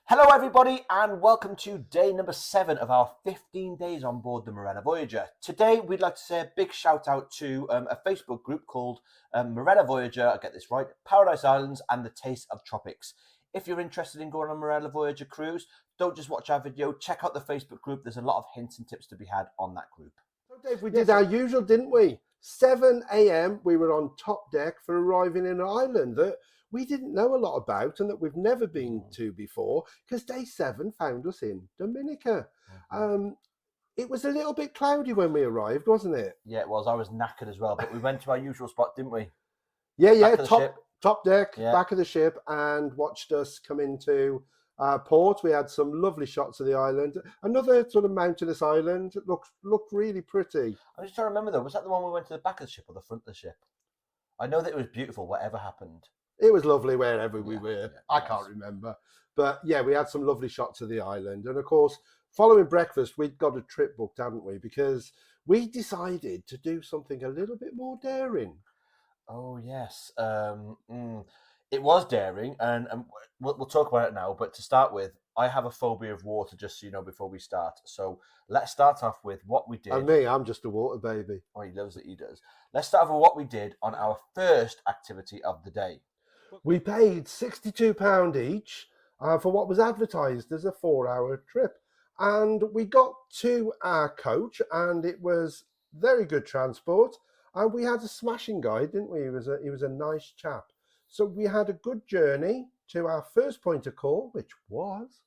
Hello everybody and welcome to day number 7 of our 15 days on board the Marella Voyager. Today we'd like to say a big shout out to a Facebook group called Marella Voyager, I get this right, Paradise Islands and the Taste of Tropics. If you're interested in going on a Marella Voyager cruise, don't just watch our video, check out the Facebook group. There's a lot of hints and tips to be had on that group. So Dave, we did our usual, didn't we? 7 a.m. we were on top deck for arriving in an island that we didn't know a lot about and that we've never been to before, because day 7 found us in Dominica. It was a little bit cloudy when we arrived, wasn't it? Yeah, it was. I was knackered as well, but we went to our usual spot, didn't we? Yeah, top deck, back of the ship, and watched us come into port. We had some lovely shots of the island. Another sort of mountainous island. Looked really pretty. I'm just trying to remember though, was that the one we went to the back of the ship or the front of the ship? I know that it was beautiful, whatever happened. It was lovely wherever we were. I can't remember. But yeah, we had some lovely shots of the island. And of course, following breakfast, we'd got a trip booked, hadn't we? Because we decided to do something a little bit more daring. Oh, yes. It was daring, and we'll talk about it now. But to start with, I have a phobia of water, just so you know, before we start. So let's start off with what we did. And me, I'm just a water baby. Oh, he loves it, he does. Let's start with what we did on our first activity of the day. We paid £62 each for what was advertised as a 4-hour trip. And we got to our coach, and it was very good transport. And we had a smashing guide, didn't we? He was a nice chap. So we had a good journey to our first point of call, which was...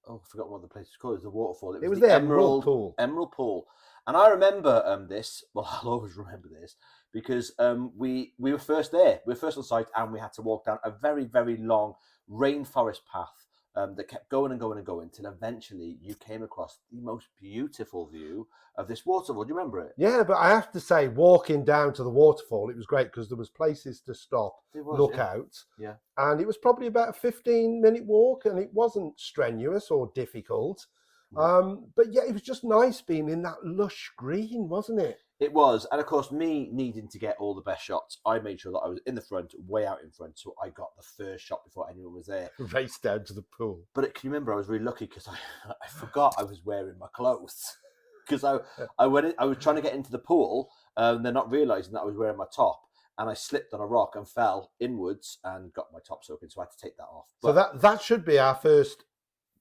Oh, I forgot what the place was called. It was the waterfall. It was the Emerald Pool. Emerald Pool. And I remember this. Well, I'll always remember this because we were first there. We were first on site, and we had to walk down a very, very long rainforest path that kept going and going and going till eventually you came across the most beautiful view of this waterfall. Do you remember it? Yeah, but I have to say, walking down to the waterfall, it was great because there was places to stop, look out. Yeah. And it was probably about a 15-minute walk, and it wasn't strenuous or difficult. But yeah, it was just nice being in that lush green, wasn't it? It was. And of course, me needing to get all the best shots, I made sure that I was in the front, way out in front, so I got the first shot before anyone was there. Race down to the pool. But can you remember, I was really lucky because I forgot I was wearing my clothes. Because I was trying to get into the pool, and then not realising that I was wearing my top, and I slipped on a rock and fell inwards and got my top soaking, so I had to take that off. But so that should be our first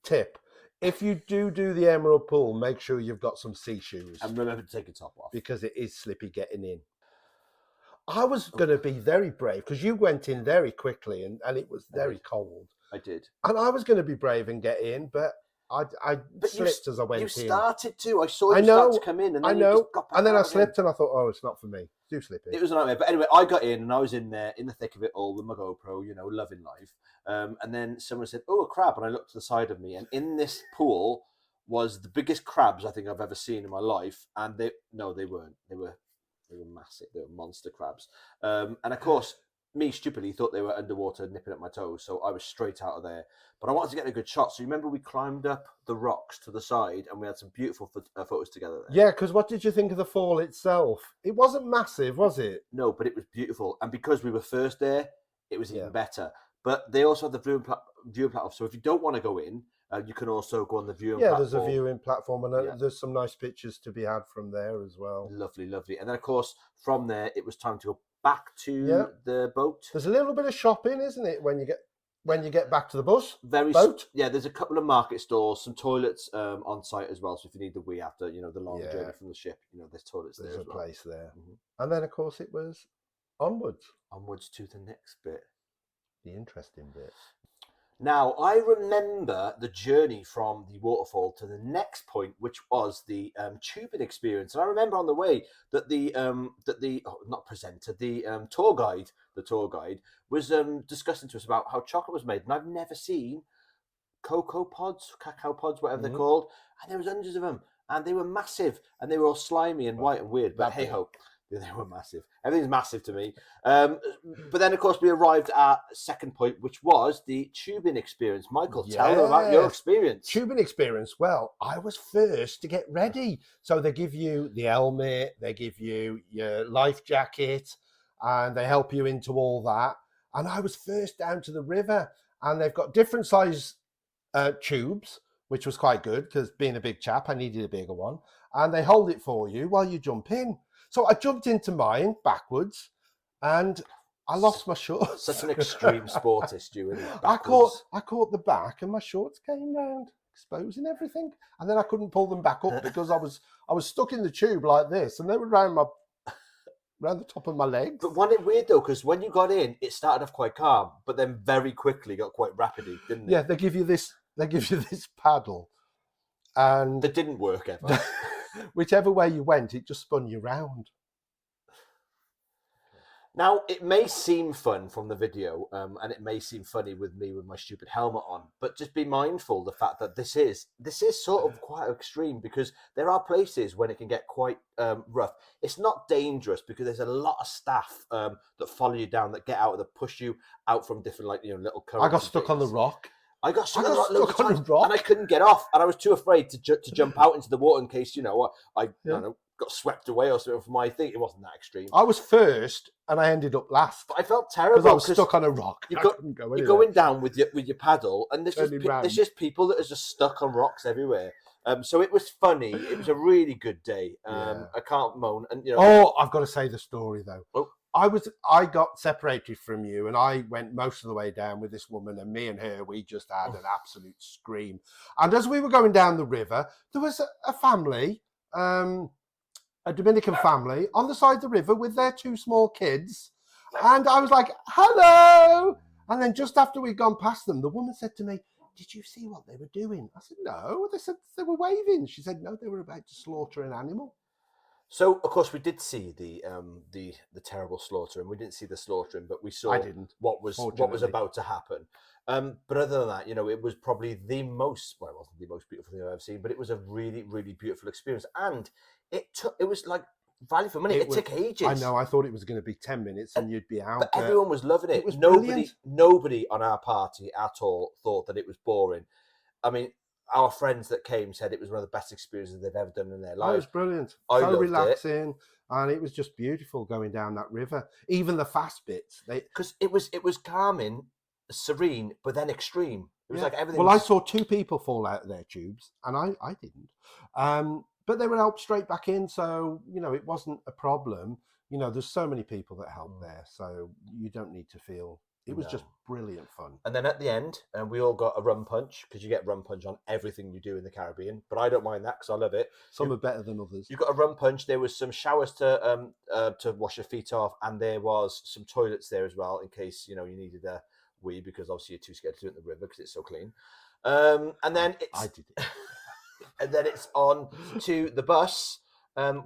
tip. If you do the Emerald Pool, make sure you've got some sea shoes. And remember to take your top off. Because it is slippy getting in. I was going to be very brave because you went in very quickly and it was very cold. I did. And I was going to be brave and get in, but I slipped as I went in. You started to. I saw you start to come in. And then you just got back and then I out slipped and I thought, oh, it's not for me. Too slippy. It was a nightmare. But anyway, I got in and I was in there in the thick of it all with my GoPro, you know, loving life. And then someone said, oh, a crab. And I looked to the side of me, and in this pool was the biggest crabs I think I've ever seen in my life. And they weren't. They were massive. They were monster crabs. And of course, me stupidly thought they were underwater nipping at my toes, so I was straight out of there. But I wanted to get a good shot. So you remember we climbed up the rocks to the side and we had some beautiful photos together there. Yeah, because what did you think of the fall itself? It wasn't massive, was it? No, but it was beautiful. And because we were first there, it was even better. But they also had the viewing platform. So if you don't want to go in, you can also go on the viewing platform. Yeah, there's a viewing platform, and there's some nice pictures to be had from there as well. Lovely, lovely. And then, of course, from there, it was time to go back to the boat. There's a little bit of shopping, isn't it, when you get back to the boat? Yeah, there's a couple of market stores, some toilets on site as well. So if you need the wee after, you know, the long journey from the ship, you know, there's toilets there. There's a place there. And then, of course, it was onwards. Onwards to the next bit. The interesting bit. Now, I remember the journey from the waterfall to the next point, which was the tubing experience. And I remember on the way that the tour guide was discussing to us about how chocolate was made. And I've never seen cacao pods, whatever they're called. And there was hundreds of them. And they were massive. And they were all slimy and white and weird. But hey-ho. They were massive. Everything's massive to me. But then, of course, we arrived at second point, which was the tubing experience. Michael, tell them about your experience. Tubing experience. Well, I was first to get ready. So they give you the helmet, they give you your life jacket, and they help you into all that. And I was first down to the river, and they've got different size tubes, which was quite good because being a big chap, I needed a bigger one. And they hold it for you while you jump in. So I jumped into mine backwards, and I lost my shorts. Such an extreme sportist, you. I caught the back, and my shorts came round, exposing everything. And then I couldn't pull them back up because I was stuck in the tube like this, and they were around the top of my legs. But wasn't it weird though? Because when you got in, it started off quite calm, but then very quickly got quite rapidly, didn't it? Yeah, they give you this paddle, and that didn't work ever. Whichever way you went, it just spun you round. Now, it may seem fun from the video, and it may seem funny with me with my stupid helmet on, but just be mindful the fact that this is sort of quite extreme, because there are places when it can get quite rough. It's not dangerous because there's a lot of staff that follow you down, that get out, that push you out from different, like, little currents. I got stuck on the rock. I got stuck on the rock, and I couldn't get off, and I was too afraid to jump out into the water in case, I got swept away or something from my thing. It wasn't that extreme. I was first, and I ended up last. But I felt terrible because I was stuck on a rock. You're going down with your paddle, and there's just people that are just stuck on rocks everywhere. So it was funny. It was a really good day. I can't moan. And I've got to say the story though. Oh. I got separated from you, and I went most of the way down with this woman, and me and her, we just had an absolute scream. And as we were going down the river, there was a family, a Dominican family, on the side of the river with their two small kids. And I was like, hello. And then just after we'd gone past them, the woman said to me, did you see what they were doing? I said, no. They said they were waving. She said, no, they were about to slaughter an animal. So, of course, we did see the terrible slaughtering. We didn't see the slaughtering, but we saw what was about to happen. But other than that, it was probably it wasn't the most beautiful thing I've ever seen, but it was a really, really beautiful experience. And it was like value for money. It took ages. I know. I thought it was going to be 10 minutes and you'd be out. But everyone was loving it. It was brilliant. Nobody on our party at all thought that it was boring. I mean, our friends that came said it was one of the best experiences they've ever done in their life. It was brilliant. So relaxing, and it was just beautiful going down that river. Even the fast bits, because it was calming, serene, but then extreme. It was like everything. Well, I saw two people fall out of their tubes, and I didn't. But they were helped straight back in, so it wasn't a problem. There's so many people that help there, so you don't need to feel. It was just brilliant fun. And then at the end, we all got a rum punch, because you get rum punch on everything you do in the Caribbean. But I don't mind that because I love it. Some are better than others. You got a rum punch. There was some showers to wash your feet off, and there was some toilets there as well in case you needed a wee, because obviously you're too scared to do it in the river because it's so clean. And then I did it. And then it's on to the bus,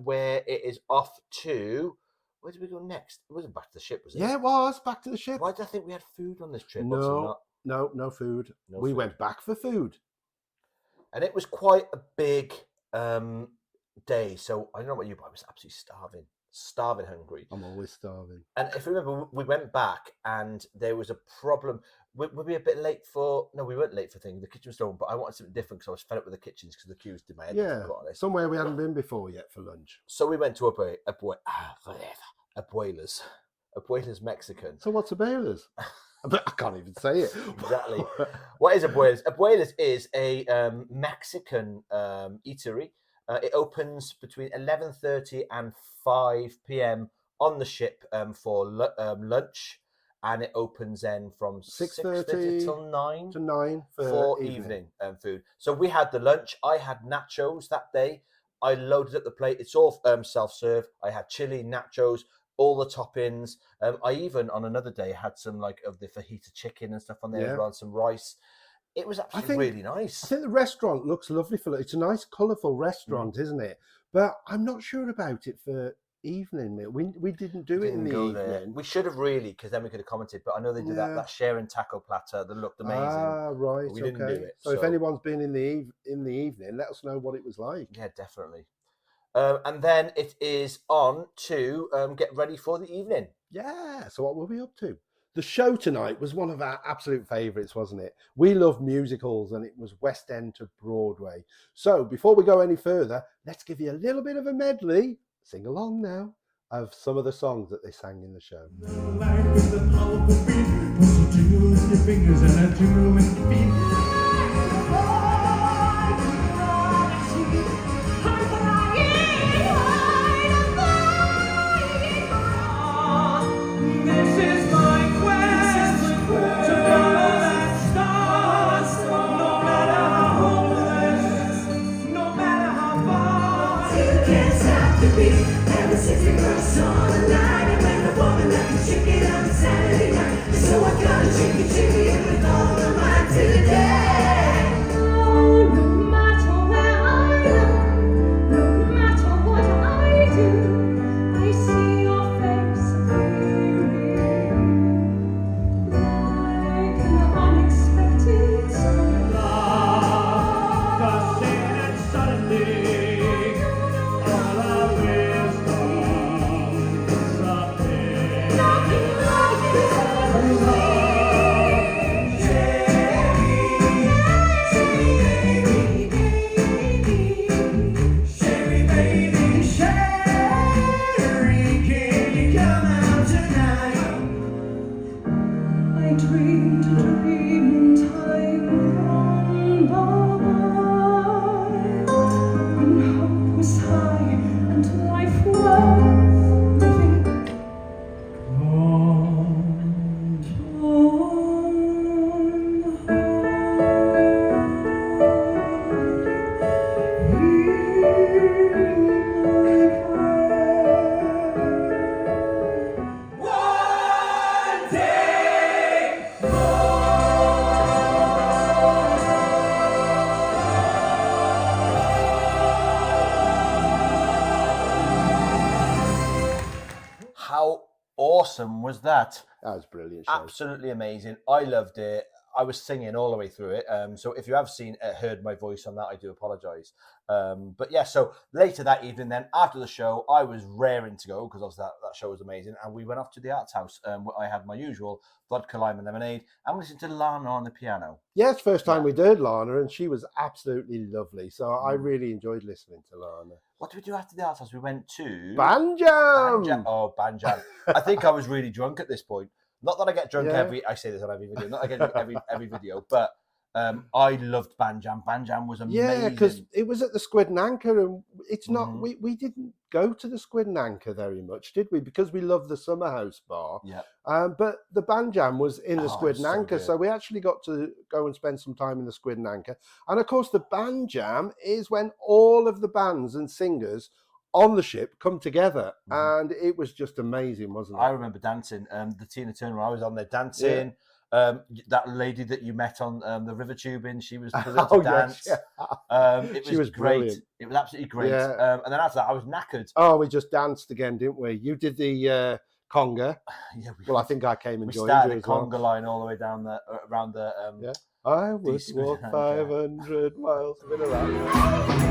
where it is off to. Where did we go next? It wasn't back to the ship, was it? Yeah, it was back to the ship. Why did I think we had food on this trip? No food. We went back for food. And it was quite a big day. So I don't know about you, but I was absolutely starving hungry. I'm always starving. And if you remember, we went back and there was a problem. Were we a bit late for... No, we weren't late for things. The kitchen was open, but I wanted something different because I was fed up with the kitchens because the queues did my head. Yeah, somewhere we hadn't been before yet for lunch. So we went to Abuela's Mexican. So what's Abuela's? I can't even say it. Exactly. What is Abuela's? Abuela's is a Mexican eatery. It opens between 11:30 and 5 p.m. on the ship for lunch, and it opens then from 6:30 till 9 for evening food. So we had the lunch. I had nachos that day. I loaded up the plate. It's all self-serve. I had chili, nachos, all the toppings. I even on another day had some of the fajita chicken and stuff on there as well, and some rice. It was actually really nice. I think the restaurant looks lovely for it. It's a nice, colourful restaurant, isn't it? But I'm not sure about it for evening meal. We didn't do it in the evening. There. We should have really, because then we could have commented. But I know they did that sharing taco platter that looked amazing. Ah, right. We didn't do it. So if anyone's been in the evening, let us know what it was like. Yeah, definitely. And then it is on to get ready for the evening. Yeah. So what were we up to? The show tonight was one of our absolute favourites, wasn't it? We love musicals, and it was West End to Broadway. So before we go any further, let's give you a little bit of a medley, sing along now, of some of the songs that they sang in the show. Life is a powerful beat. What you do with your fingers and I do with feet. dreamed a dream in time gone by, when hope was high and life worth living. How awesome was that? That was a brilliant show. Absolutely amazing. I loved it. I was singing all the way through it. So if you have heard my voice on that, I do apologise. But yeah, so later that evening, then after the show, I was raring to go because obviously that show was amazing, and we went off to the Arts House. Where I had my usual vodka, lime, and lemonade, and we listened to Lana on the piano. Yes, first time we did Lana, and she was absolutely lovely. So I really enjoyed listening to Lana. What did we do after the Arts House? We went to Banjam. Oh, Banjam. I think I was really drunk at this point. Not that I get drunk I say this on every video, not that I get drunk every video, but I loved Banjam. Banjam was amazing. Yeah, because it was at the Squid and Anchor, and it's not, we didn't go to the Squid and Anchor very much, did we? Because we love the Summer House bar. Yeah. But the Banjam was in the Squid and so Anchor, good. so we actually got to go and spend some time in the Squid and Anchor. And of course, the Banjam is when all of the bands and singers on the ship come together, and it was just amazing, wasn't it? I remember dancing. The Tina Turner, I was on there dancing. That lady that you met on the river tubing, she was to dance. Yes, it was great. Brilliant. It was absolutely great. Yeah. And then after that, I was knackered. Oh, we just danced again, didn't we? You did the conga. Yeah, well, I think I came and we joined started you the as well. conga line all the way down around the. Yeah. I would walk 500 miles to around.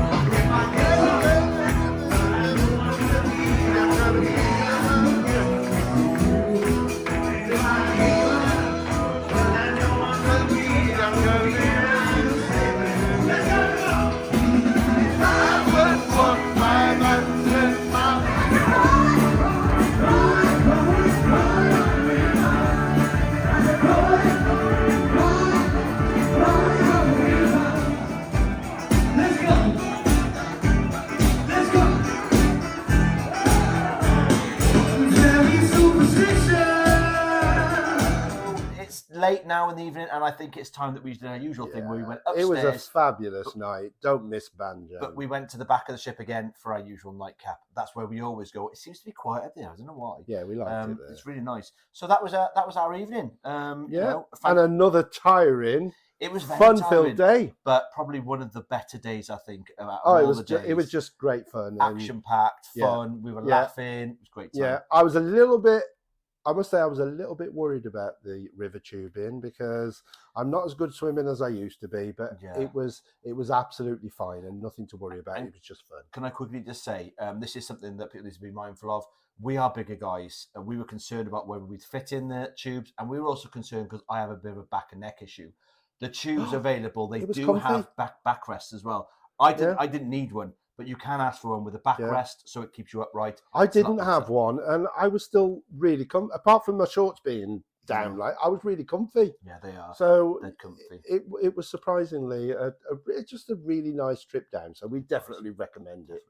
Late now in the evening, and I think it's time that we did our usual thing where we went upstairs. It was a fabulous night. Don't miss Banjam. But we went to the back of the ship again for our usual nightcap. That's where we always go. It seems to be quiet there. I don't know why. Yeah, we liked it there. It's really nice. So that was our evening. And another tiring. It was very fun-filled day, but probably one of the better days, I think. It was just great fun, action-packed, fun. We were laughing. It was great time. Yeah, I must say I was a little bit worried about the river tubing because I'm not as good swimming as I used to be, but it was absolutely fine and nothing to worry about. It was just fun. Can I quickly just say, this is something that people need to be mindful of. We are bigger guys, and we were concerned about whether we'd fit in the tubes, and we were also concerned because I have a bit of a back and neck issue. The tubes available, they do have backrests as well. I didn't need one, but you can ask for one with a backrest, so it keeps you upright. I didn't have one, and I was still really apart from my shorts being down, I was really comfy. Yeah, they are. So they're comfy. It was surprisingly just a really nice trip down. So we definitely recommend it.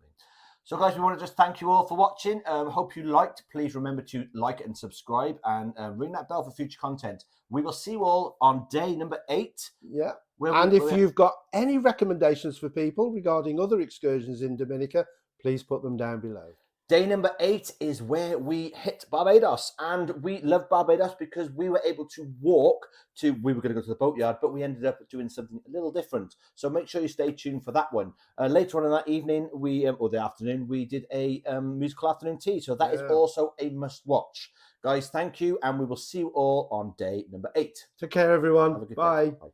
So guys, we want to just thank you all for watching. Hope you liked. Please remember to like and subscribe and ring that bell for future content. We will see you all on day number 8. Yeah. If you've got any recommendations for people regarding other excursions in Dominica, please put them down below. Day number 8 is where we hit Barbados, and we love Barbados because we were able to walk to, we were going to go to the boatyard, but we ended up doing something a little different. So make sure you stay tuned for that one. Later on in that evening, or the afternoon, we did a musical afternoon tea. So that is also a must watch. Guys, thank you, and we will see you all on day number 8. Take care, everyone. Bye. Bye.